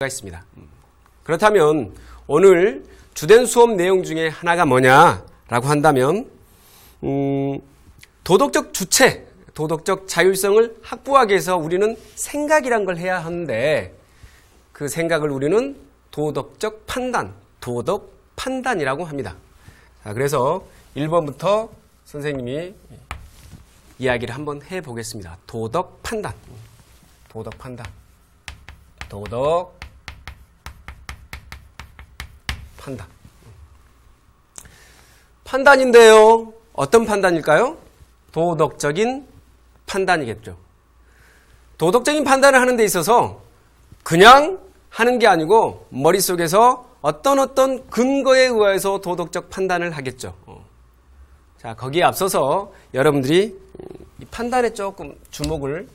있습니다. 그렇다면 오늘 주된 수업 내용 중에 하나가 뭐냐라고 한다면 도덕적 주체, 도덕적 자율성을 확보하기 위해서 우리는 생각이란 걸 해야 하는데 그 생각을 우리는 도덕적 판단, 도덕 판단이라고 합니다. 자, 그래서 1번부터 선생님이 이야기를 한번 해보겠습니다. 도덕 판단, 도덕 판단, 도덕 판단. 판단인데요. 어떤 판단일까요? 도덕적인 판단이겠죠. 도덕적인 판단을 하는 데 있어서 그냥 하는 게 아니고 머릿속에서 어떤 근거에 의해서 도덕적 판단을 하겠죠. 자, 거기에 앞서서 여러분들이 이 판단에 조금 주목을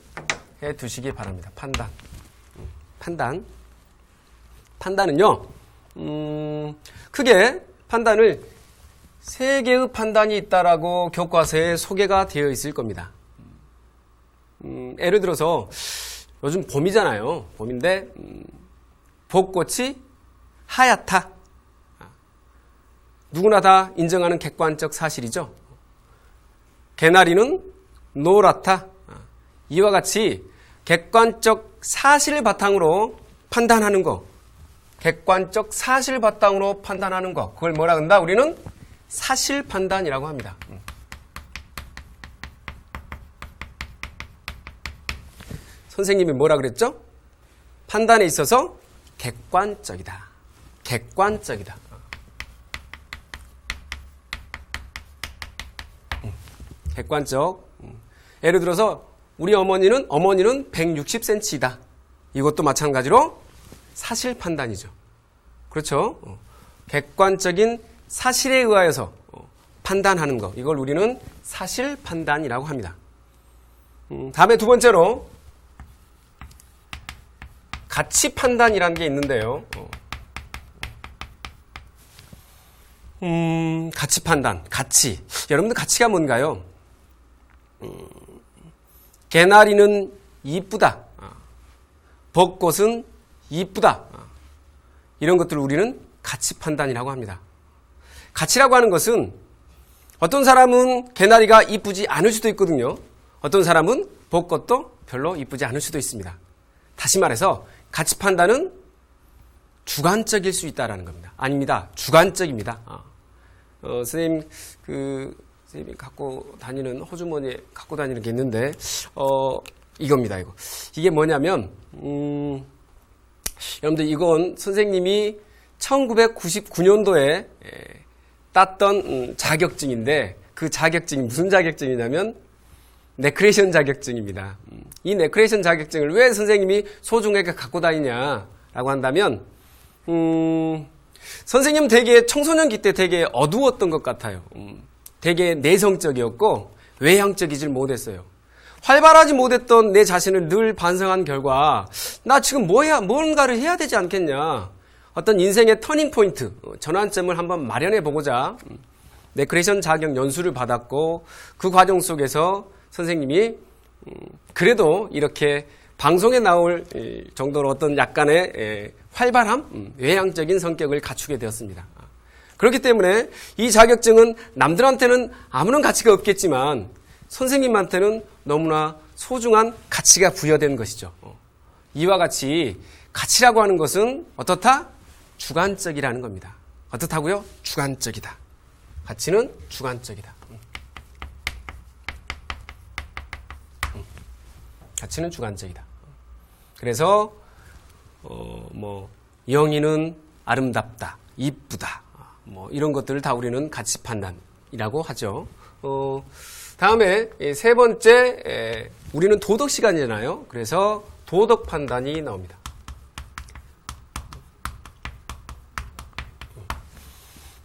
해 두시기 바랍니다. 판단. 판단은요, 크게 판단을 세 개의 판단이 있다라고 교과서에 소개가 되어 있을 겁니다. 예를 들어서 요즘 봄이잖아요. 봄인데 벚꽃이 하얗다. 누구나 다 인정하는 객관적 사실이죠. 개나리는 노랗다. 이와 같이 객관적 사실을 바탕으로 판단하는 거, 객관적 사실 바탕으로 판단하는 거, 그걸 뭐라 한다? 우리는 사실 판단이라고 합니다. 선생님이 뭐라 그랬죠? 판단에 있어서 객관적이다. 객관적이다. 객관적. 예를 들어서 우리 어머니는 160cm이다. 이것도 마찬가지로 사실 판단이죠. 그렇죠? 객관적인 사실에 의하여서 판단하는 것. 이걸 우리는 사실 판단이라고 합니다. 다음에 두 번째로 가치 판단이라는 게 있는데요. 가치 판단. 가치. 여러분들 가치가 뭔가요? 개나리는 이쁘다. 벚꽃은 이쁘다. 이런 것들을 우리는 가치 판단이라고 합니다. 가치라고 하는 것은 어떤 사람은 개나리가 이쁘지 않을 수도 있거든요. 어떤 사람은 벚꽃도 별로 이쁘지 않을 수도 있습니다. 다시 말해서 가치 판단은 주관적일 수 있다는 겁니다. 아닙니다. 주관적입니다. 선생님이 갖고 다니는, 호주머니에 갖고 다니는 게 있는데, 이겁니다, 이거. 이게 뭐냐면, 여러분들 이건 선생님이 1999년도에 땄던 자격증인데 그 자격증이 무슨 자격증이냐면 네크레이션 자격증입니다. 이 네크레이션 자격증을 왜 선생님이 소중하게 갖고 다니냐라고 한다면 선생님 되게 청소년기 때 되게 어두웠던 것 같아요. 되게 내성적이었고 외향적이질 못했어요. 활발하지 못했던 내 자신을 늘 반성한 결과 나 지금 뭔가를 해야 되지 않겠냐. 어떤 인생의 터닝포인트, 전환점을 한번 마련해보고자 네크레이션 자격 연수를 받았고 그 과정 속에서 선생님이 그래도 이렇게 방송에 나올 정도로 어떤 약간의 활발함, 외향적인 성격을 갖추게 되었습니다. 그렇기 때문에 이 자격증은 남들한테는 아무런 가치가 없겠지만 선생님한테는 너무나 소중한 가치가 부여된 것이죠. 이와 같이 가치라고 하는 것은 어떻다? 주관적이라는 겁니다. 어떻다고요? 주관적이다. 가치는 주관적이다. 가치는 주관적이다. 그래서 영희는 아름답다, 이쁘다, 이런 것들을 다 우리는 가치 판단이라고 하죠. 다음에 세 번째, 우리는 도덕 시간이잖아요. 그래서 도덕 판단이 나옵니다.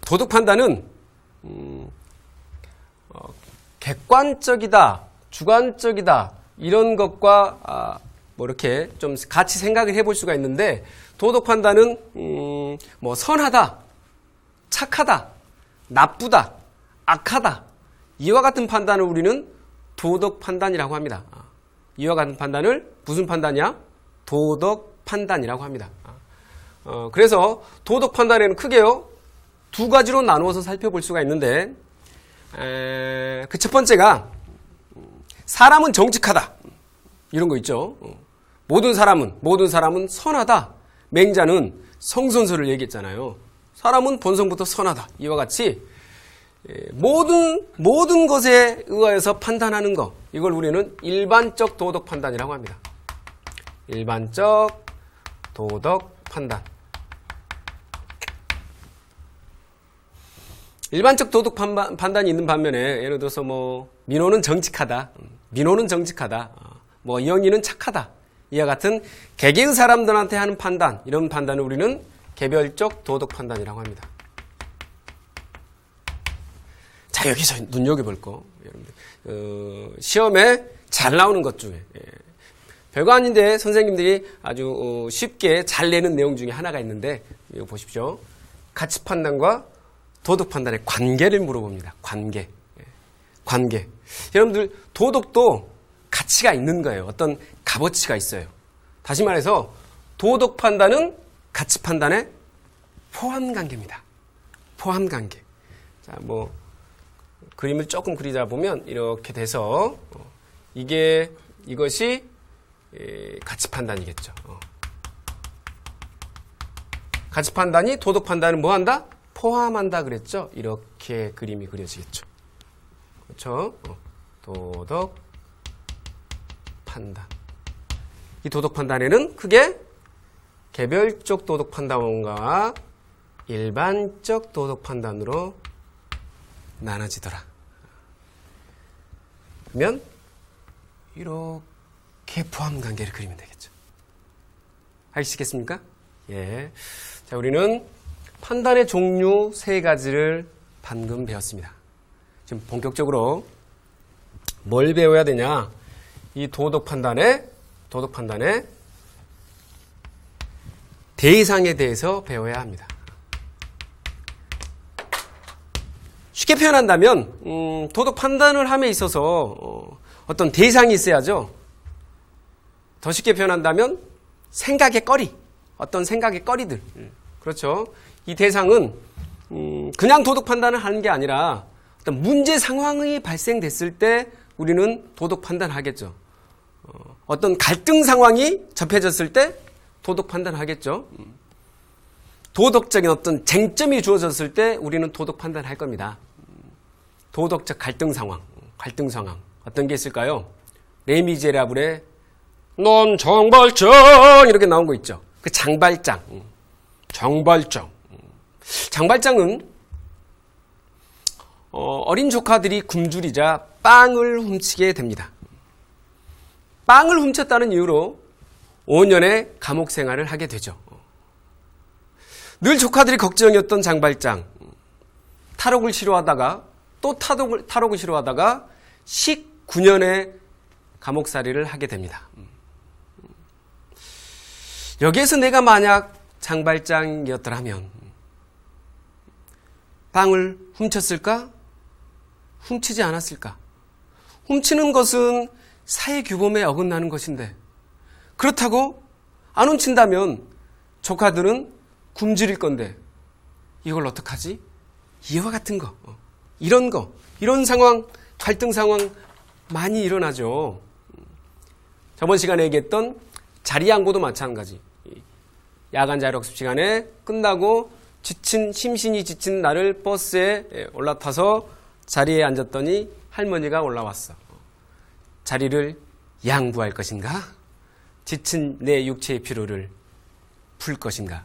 도덕 판단은 객관적이다, 주관적이다 이런 것과 이렇게 좀 같이 생각을 해볼 수가 있는데 도덕 판단은 선하다, 착하다, 나쁘다, 악하다 이와 같은 판단을 우리는 도덕 판단이라고 합니다. 이와 같은 판단을 무슨 판단이야? 도덕 판단이라고 합니다. 그래서 도덕 판단에는 크게요, 두 가지로 나누어서 살펴볼 수가 있는데, 그 첫 번째가, 사람은 정직하다. 이런 거 있죠. 모든 사람은 선하다. 맹자는 성선설을 얘기했잖아요. 사람은 본성부터 선하다. 이와 같이, 모든 것에 의하여서 판단하는 것, 이걸 우리는 일반적 도덕 판단이라고 합니다. 일반적 도덕 판단. 일반적 도덕 판단이 있는 반면에, 예를 들어서 민호는 정직하다, 영희는 착하다, 이와 같은 개개의 사람들한테 하는 판단, 이런 판단을 우리는 개별적 도덕 판단이라고 합니다. 자, 여기서 눈여겨볼 거, 여러분들, 시험에 잘 나오는 것 중에, 별거 아닌데 선생님들이 아주 쉽게 잘 내는 내용 중에 하나가 있는데, 이거 보십시오. 가치 판단과 도덕 판단의 관계를 물어봅니다. 관계. 여러분들, 도덕도 가치가 있는 거예요. 어떤 값어치가 있어요. 다시 말해서 도덕 판단은 가치 판단의 포함 관계입니다. 포함 관계. 자, 그림을 조금 그리다 보면 이렇게 돼서 이것이 가치 판단이겠죠. 가치 판단이 도덕 판단을 뭐 한다? 포함한다 그랬죠? 이렇게 그림이 그려지겠죠. 그렇죠? 도덕 판단. 이 도덕 판단에는 크게 개별적 도덕 판단과 일반적 도덕 판단으로 나눠지더라. 그러면 이렇게 포함 관계를 그리면 되겠죠. 아시겠습니까? 예. 자, 우리는 판단의 종류 3가지를 방금 배웠습니다. 지금 본격적으로 뭘 배워야 되냐? 이 도덕 판단의 대상에 대해서 배워야 합니다. 쉽게 표현한다면 도덕 판단을 함에 있어서 어떤 대상이 있어야죠. 더 쉽게 표현한다면 생각의 거리, 어떤 생각의 거리들. 그렇죠. 이 대상은 그냥 도덕 판단을 하는 게 아니라 어떤 문제 상황이 발생됐을 때 우리는 도덕 판단을 하겠죠. 어떤 갈등 상황이 접해졌을 때 도덕 판단을 하겠죠. 도덕적인 어떤 쟁점이 주어졌을 때 우리는 도덕 판단을 할 겁니다. 도덕적 갈등 상황. 어떤 게 있을까요? 레미제라블의 넌 장발장 이렇게 나온 거 있죠. 그 장발장. 장발장은 어린 조카들이 굶주리자 빵을 훔치게 됩니다. 빵을 훔쳤다는 이유로 5년의 감옥 생활을 하게 되죠. 늘 조카들이 걱정이었던 장발장. 탈옥을 싫어하다가 또 탈옥을 싫어하다가 19년의 감옥살이를 하게 됩니다. 여기에서 내가 만약 장발장이었더라면 빵을 훔쳤을까? 훔치지 않았을까? 훔치는 것은 사회규범에 어긋나는 것인데 그렇다고 안 훔친다면 조카들은 굶주릴 건데 이걸 어떡하지? 이와 같은 거, 이런 상황, 갈등 상황 많이 일어나죠. 저번 시간에 얘기했던 자리 양보도 마찬가지. 야간 자율학습 시간에 끝나고 심신이 지친 나를 버스에 올라타서 자리에 앉았더니 할머니가 올라왔어. 자리를 양보할 것인가? 지친 내 육체의 피로를 풀 것인가?